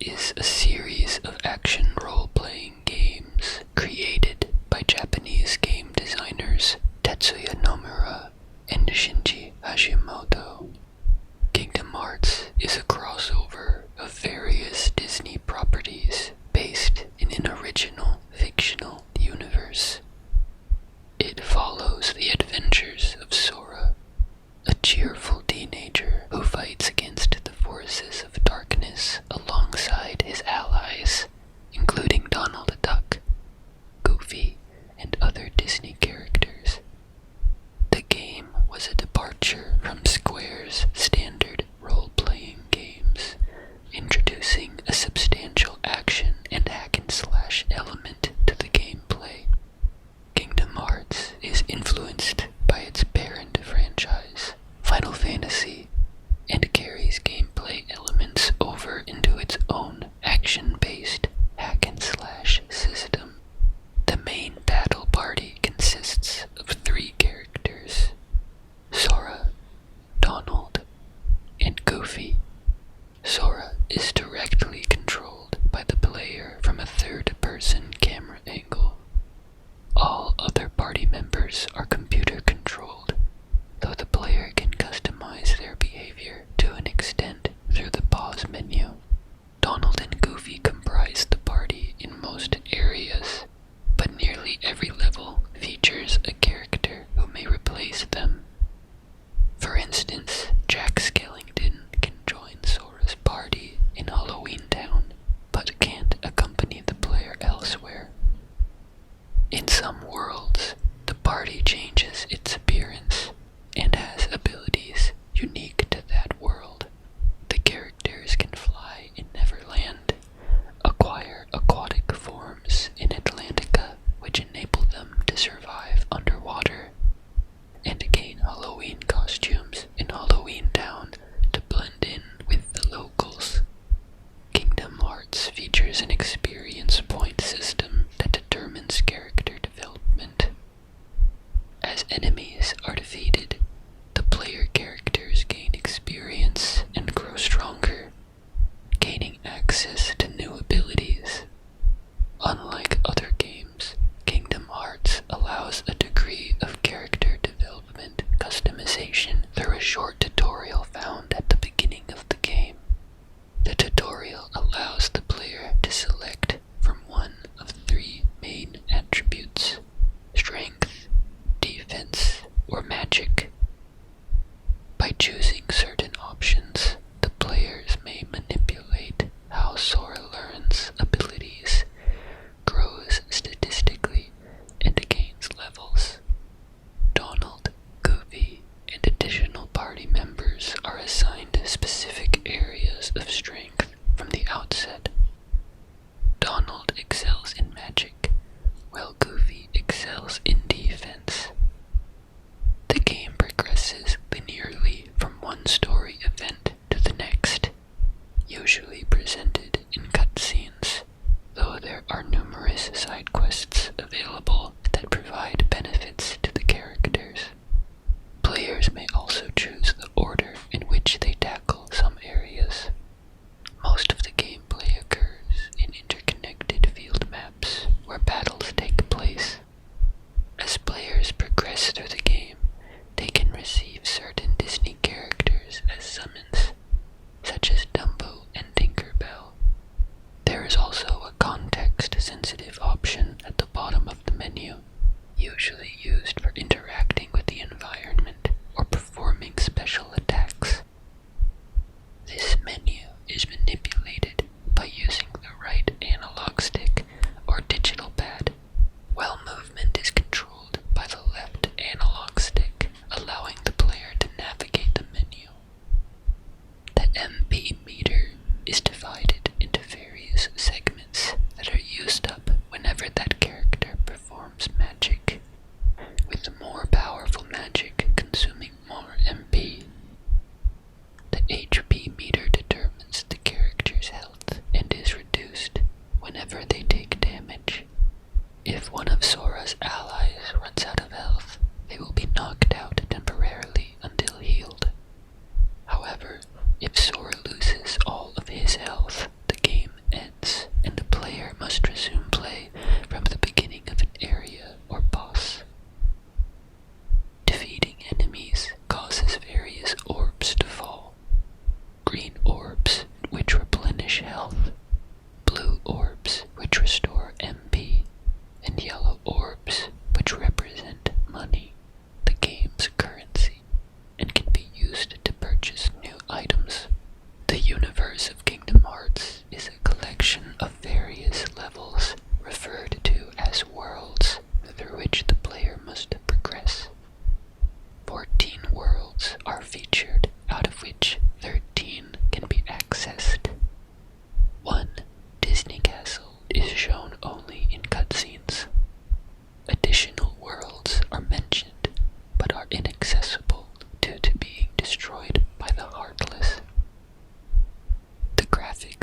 is a series of action role-playing games created by Japanese game designers Tetsuya Nomura and Shinji Hashimoto. Kingdom Hearts is a crossover of various Disney properties based in an original fictional universe. It follows the adventures of Sora, a cheerful teenager who fights against the forces of darkness alongside his allies, including Donald Duck, Goofy, and other Disney characters. The game was a departure from Square's standard role-playing games, introducing a substantial action and hack-and-slash element to the gameplay. Kingdom Hearts is influenced by its parent franchise, Final Fantasy, and carries gameplay elements over into its own action-based hack-and-slash system. The main battle party consists of 3 characters: Sora, Donald, and Goofy. Sora is directly controlled by the player from a third-person camera angle. All other party members are computer-controlled, though the player can customize their behavior to an extent through the pause menu. Donald and Goofy comprise the party in most areas, but nearly every level features a character who may replace them. For instance, Jack Skellington can join Sora's party in Halloween Town, but can't accompany the player elsewhere. In some worlds, the party changes its appearance and has abilities unique to that world. The characters can fly in Neverland, acquire aquatic forms in Atlantica which enable them to survive underwater, and gain Halloween costumes in Halloween Town to blend in with the locals. Kingdom Hearts features an experience point system that determines character development. As enemies are defeated, the player characters gain experience and grow stronger, gaining access to new abilities. Unlike other games, Kingdom Hearts allows a degree of character development customization through a short tutorial found at the beginning of the game. The tutorial allows the player to select from one of 3 main attributes: strength, defense, or magic. By choosing certain options, the players may manipulate how Sora learns abilities, grows statistically, and gains levels. Donald, Goofy, and additional party members are assigned specific areas of strength from the outset. Donald excels in magic, while Goofy excels in defense. The game progresses linearly from one story event to the next, usually presented in cutscenes, though there are numerous side quests available that provide benefits to the characters. Players may also choose the order in which they tackle some areas. Most of the gameplay occurs in interconnected field maps where battles take place. As players progress through the game, they can receive certain Disney characters as summons, such as Dumbo and Tinkerbell. There is also a context-sensitive option at the bottom of the menu, usually used for interacting with the environment or performing special attacks. This menu is manipulated by using the right analog stick or digital pad, while movement is controlled by the left analog stick, allowing the player to navigate the menu. The MP meter is divided into various segments that are used up whenever that character performs magic, with more powerful magic consuming more MP. The HP meter determines the character's health and is reduced whenever they take damage. If one of Sora's allies runs out of health, they will be knocked out temporarily until healed. However, if Sora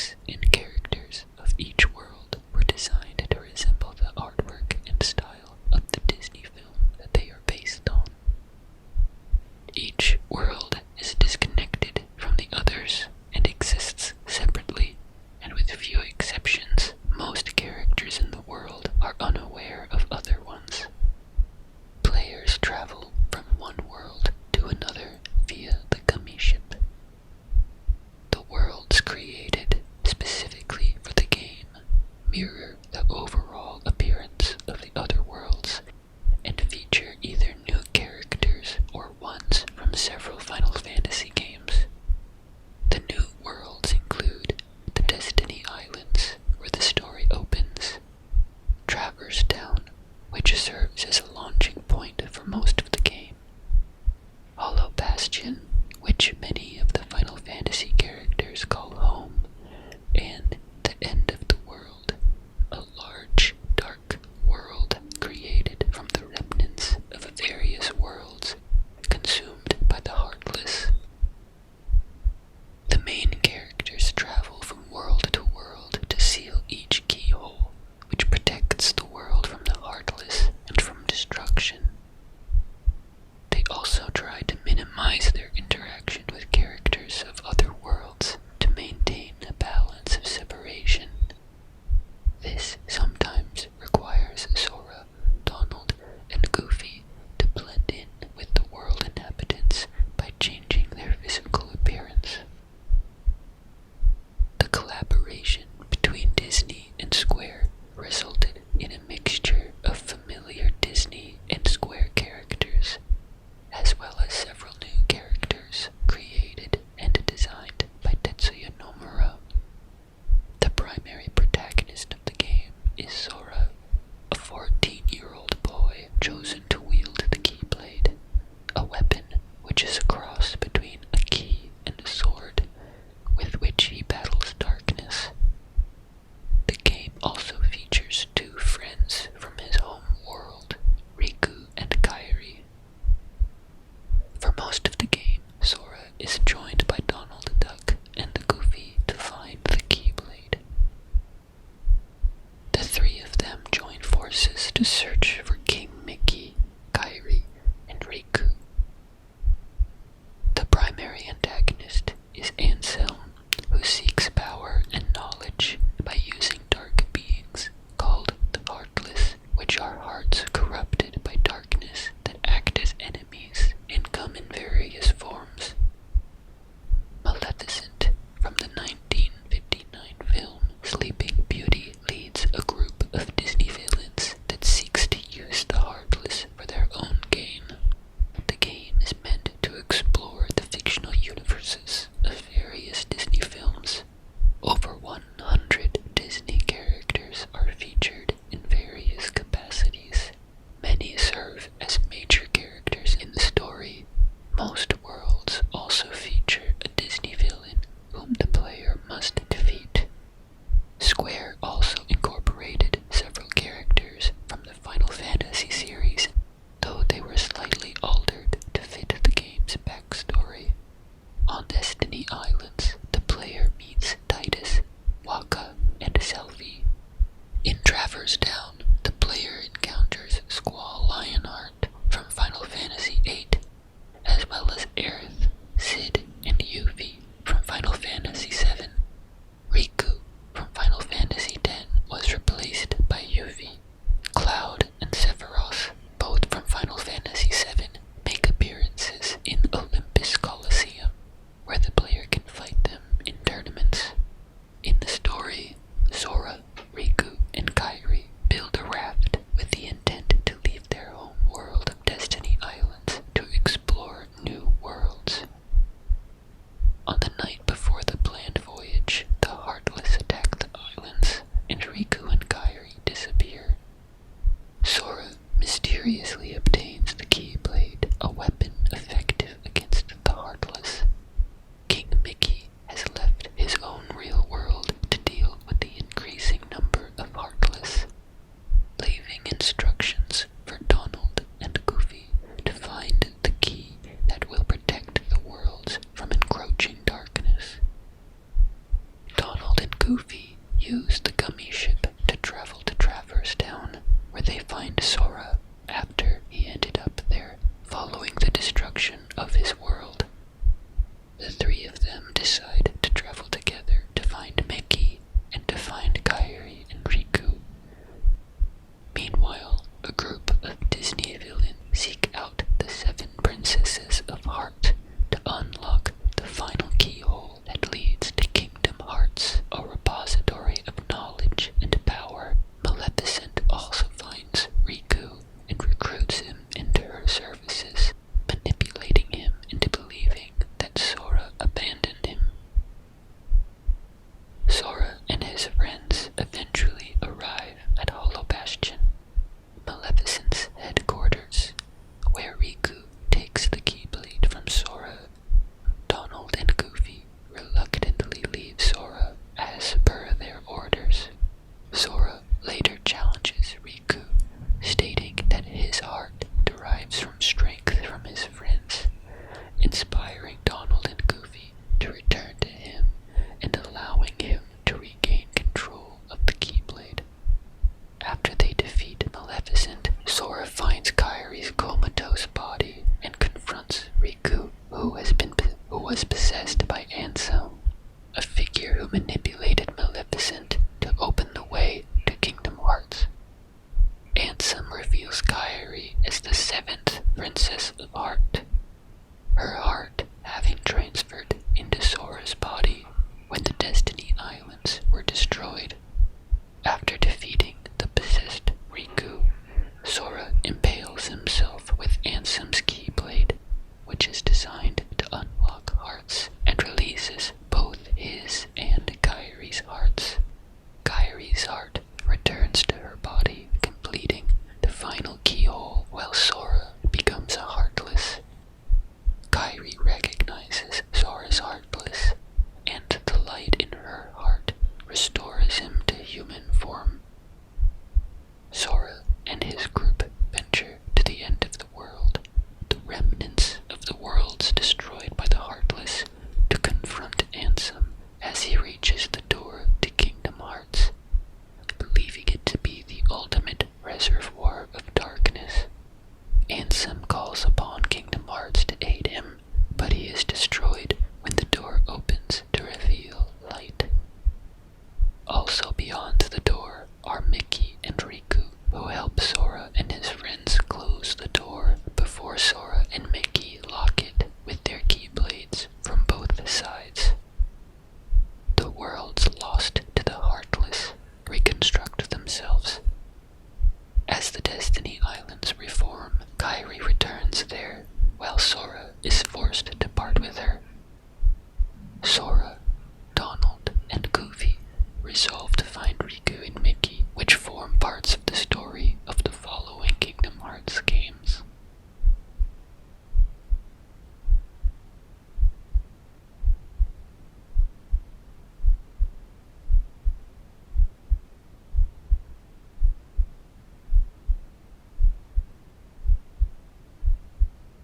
graphics and characters of each world were designed to resemble the artwork and style of the Disney film that they are based on. Each world is disconnected from the others and exists separately, and with few exceptions, most characters in the world are unaware of other ones. Players travel from one world to another via the Gummy Ship. The worlds created specifically Goofy use the gummy ship to travel to Traverse Town, where they find Sora after he ended up there following the destruction of his world. The three of them decide to travel together to find Mickey and to find Kairi and Riku. Meanwhile, a group of Disney villains seek out the 7 princesses of Heart to unlock the final keyhole that leads to Kingdom Hearts, a repository of knowledge and power. Maleficent also finds Riku and recruits him into her services, manipulating him into believing that Sora abandoned him. Sora and his friends eventually arrive at Hollow Bastion, Maleficent's headquarters, where Riku takes the Keyblade from Sora. Donald and Goofy reluctantly leave Sora as per their orders. Sora later challenges Riku, stating that his heart derives from strength from his friends, inspiring Donald and Goofy to return to him and allowing him to regain control of the Keyblade. After they defeat Maleficent, Sora finds Kairi's comatose body and confronts Riku, who was possessed by Ansem, a figure who manipulated Maleficent to open the way to Kingdom Hearts. Ansem reveals Kairi as the 7th Princess of Heart, her heart having transferred into Sora's body when the Destiny Islands were destroyed. After defeating the possessed Riku, Sora impales himself with Ansem's Keyblade, which is designed to unlock hearts, and releases both his and Kairi's hearts. Kairi's heart returns to her body, completing the final keyhole, while Sora becomes a Heartless. Kairi recognizes Sora's Heartless, and the light in her heart restores him to human form. Sora and his group venture to the end of the world, the remnants of the worlds destroyed by the Heartless, to confront Ansem as he reaches the door to Kingdom Hearts, believing it to be the ultimate reservoir of darkness. Ansem calls upon Kingdom Hearts to aid him, but he is destroyed when the door opens to reveal light. Also beyond the door are Mickey and Riku, who help Sora and his friends close the door before Sora and Mickey lock it with their Keyblades from both sides. The worlds lost to the Heartless reconstruct themselves. As the Destiny Islands reform, Kairi returns there, while Sora is forced to part with her. Sora